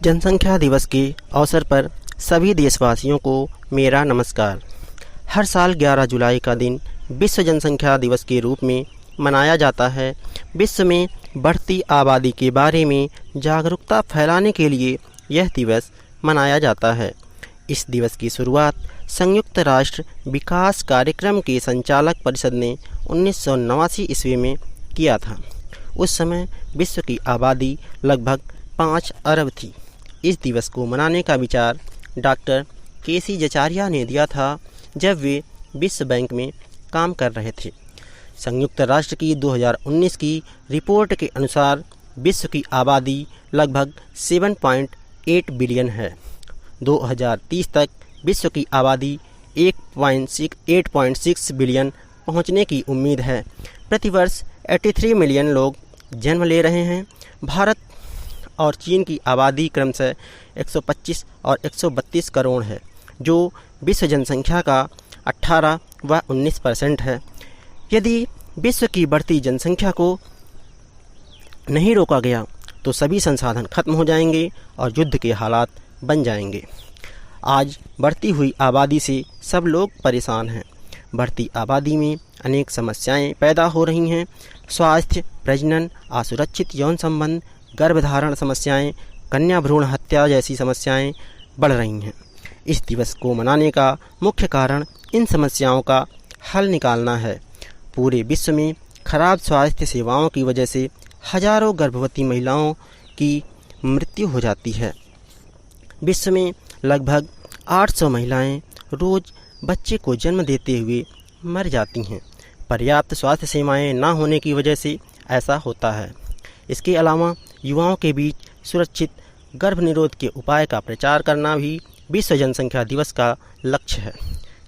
जनसंख्या दिवस के अवसर पर सभी देशवासियों को मेरा नमस्कार। हर साल 11 जुलाई का दिन विश्व जनसंख्या दिवस के रूप में मनाया जाता है। विश्व में बढ़ती आबादी के बारे में जागरूकता फैलाने के लिए यह दिवस मनाया जाता है। इस दिवस की शुरुआत संयुक्त राष्ट्र विकास कार्यक्रम के संचालक परिषद ने 1989 ईस्वी में किया था। उस समय विश्व की आबादी लगभग 5 अरब थी। इस दिवस को मनाने का विचार डॉक्टर के.सी. जचारिया ने दिया था जब वे विश्व बैंक में काम कर रहे थे। संयुक्त राष्ट्र की 2019 की रिपोर्ट के अनुसार विश्व की आबादी लगभग 7.8 बिलियन है। 2030 तक विश्व की आबादी 8.6 बिलियन पहुंचने की उम्मीद है। प्रतिवर्ष 83 मिलियन लोग जन्म ले रहे हैं। भारत और चीन की आबादी क्रमशः 125 और 132 करोड़ है, जो विश्व जनसंख्या का 18 व 19% है। यदि विश्व की बढ़ती जनसंख्या को नहीं रोका गया तो सभी संसाधन खत्म हो जाएंगे और युद्ध के हालात बन जाएंगे। आज बढ़ती हुई आबादी से सब लोग परेशान हैं। बढ़ती आबादी में अनेक समस्याएं पैदा हो रही हैं। स्वास्थ्य, प्रजनन, असुरक्षित यौन संबंध, गर्भधारण समस्याएं, कन्या भ्रूण हत्या जैसी समस्याएं बढ़ रही हैं। इस दिवस को मनाने का मुख्य कारण इन समस्याओं का हल निकालना है। पूरे विश्व में खराब स्वास्थ्य सेवाओं की वजह से हजारों गर्भवती महिलाओं की मृत्यु हो जाती है। विश्व में लगभग 800 महिलाएं रोज बच्चे को जन्म देते हुए मर जाती हैं। पर्याप्त स्वास्थ्य सेवाएं न होने की वजह से ऐसा होता है। इसके अलावा युवाओं के बीच सुरक्षित गर्भ निरोध के उपाय का प्रचार करना भी विश्व जनसंख्या दिवस का लक्ष्य है।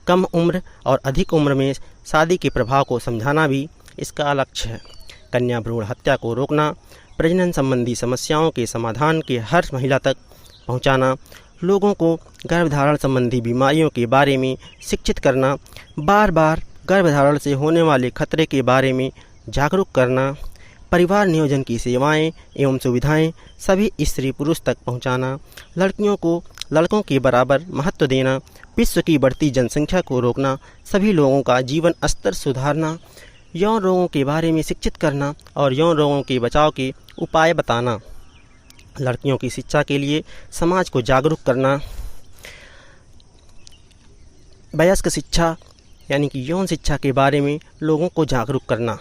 कम उम्र और अधिक उम्र में शादी के प्रभाव को समझाना भी इसका लक्ष्य है। कन्या भ्रूण हत्या को रोकना, प्रजनन संबंधी समस्याओं के समाधान के हर महिला तक पहुंचाना, लोगों को गर्भधारण संबंधी बीमारियों के बारे में शिक्षित करना, बार बार गर्भधारण से होने वाले खतरे के बारे में जागरूक करना, परिवार नियोजन की सेवाएं एवं सुविधाएं सभी स्त्री पुरुष तक पहुंचाना, लड़कियों को लड़कों के बराबर महत्व देना, विश्व की बढ़ती जनसंख्या को रोकना, सभी लोगों का जीवन स्तर सुधारना, यौन रोगों के बारे में शिक्षित करना और यौन रोगों के बचाव के उपाय बताना, लड़कियों की शिक्षा के लिए समाज को जागरूक करना, वयस्क शिक्षा यानी कि यौन शिक्षा के बारे में लोगों को जागरूक करना,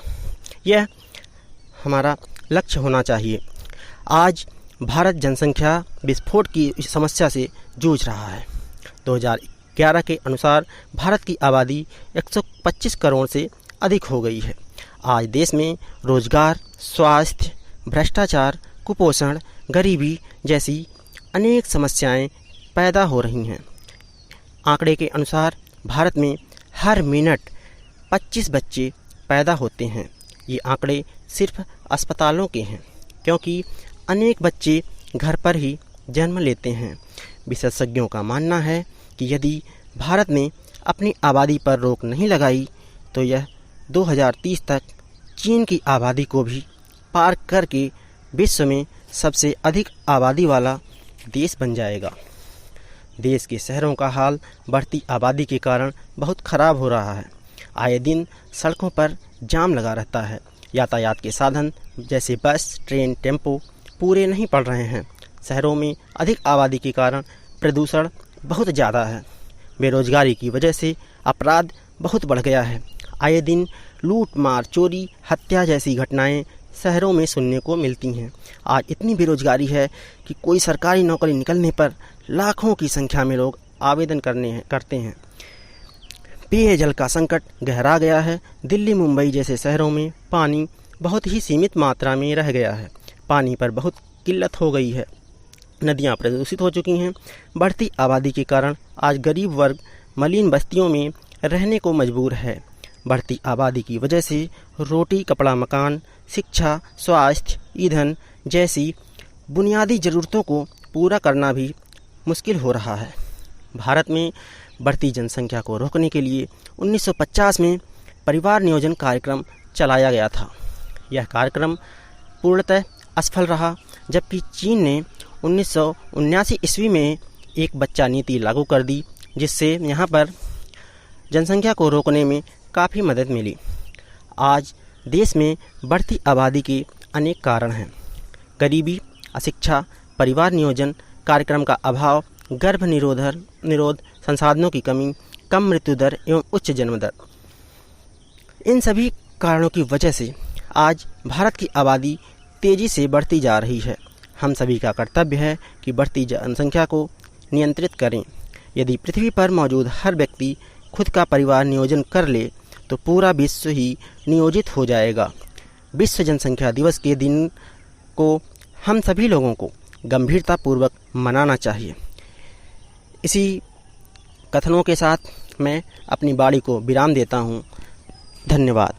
यह हमारा लक्ष्य होना चाहिए। आज भारत जनसंख्या विस्फोट की समस्या से जूझ रहा है। 2011 के अनुसार भारत की आबादी 125 करोड़ से अधिक हो गई है। आज देश में रोजगार, स्वास्थ्य, भ्रष्टाचार, कुपोषण, गरीबी जैसी अनेक समस्याएं पैदा हो रही हैं। आंकड़े के अनुसार भारत में हर मिनट 25 बच्चे पैदा होते हैं। ये आंकड़े सिर्फ अस्पतालों के हैं, क्योंकि अनेक बच्चे घर पर ही जन्म लेते हैं। विशेषज्ञों का मानना है कि यदि भारत ने अपनी आबादी पर रोक नहीं लगाई तो यह 2030 तक चीन की आबादी को भी पार करके विश्व में सबसे अधिक आबादी वाला देश बन जाएगा। देश के शहरों का हाल बढ़ती आबादी के कारण बहुत खराब हो रहा है। आए दिन सड़कों पर जाम लगा रहता है। यातायात के साधन जैसे बस, ट्रेन, टेम्पो पूरे नहीं पड़ रहे हैं। शहरों में अधिक आबादी के कारण प्रदूषण बहुत ज़्यादा है। बेरोजगारी की वजह से अपराध बहुत बढ़ गया है। आए दिन लूट, मार, चोरी, हत्या जैसी घटनाएं शहरों में सुनने को मिलती हैं। आज इतनी बेरोजगारी है कि कोई सरकारी नौकरी निकलने पर लाखों की संख्या में लोग आवेदन करते हैं। पेयजल का संकट गहरा गया है। दिल्ली, मुंबई जैसे शहरों में पानी बहुत ही सीमित मात्रा में रह गया है। पानी पर बहुत किल्लत हो गई है। नदियां प्रदूषित हो चुकी हैं। बढ़ती आबादी के कारण आज गरीब वर्ग मलिन बस्तियों में रहने को मजबूर है। बढ़ती आबादी की वजह से रोटी, कपड़ा, मकान, शिक्षा, स्वास्थ्य, ईंधन जैसी बुनियादी ज़रूरतों को पूरा करना भी मुश्किल हो रहा है। भारत में बढ़ती जनसंख्या को रोकने के लिए 1950 में परिवार नियोजन कार्यक्रम चलाया गया था। यह कार्यक्रम पूर्णतः असफल रहा, जबकि चीन ने 1979 ईस्वी में एक बच्चा नीति लागू कर दी, जिससे यहाँ पर जनसंख्या को रोकने में काफ़ी मदद मिली। आज देश में बढ़ती आबादी के अनेक कारण हैं। गरीबी, अशिक्षा, परिवार नियोजन कार्यक्रम का अभाव, गर्भ निरोध संसाधनों की कमी, कम मृत्यु दर एवं उच्च जन्म दर। इन सभी कारणों की वजह से आज भारत की आबादी तेज़ी से बढ़ती जा रही है। हम सभी का कर्तव्य है कि बढ़ती जनसंख्या को नियंत्रित करें। यदि पृथ्वी पर मौजूद हर व्यक्ति खुद का परिवार नियोजन कर ले तो पूरा विश्व ही नियोजित हो जाएगा। विश्व जनसंख्या दिवस के दिन को हम सभी लोगों को गंभीरतापूर्वक मनाना चाहिए। इसी कथनों के साथ मैं अपनी वाणी को विराम देता हूँ। धन्यवाद।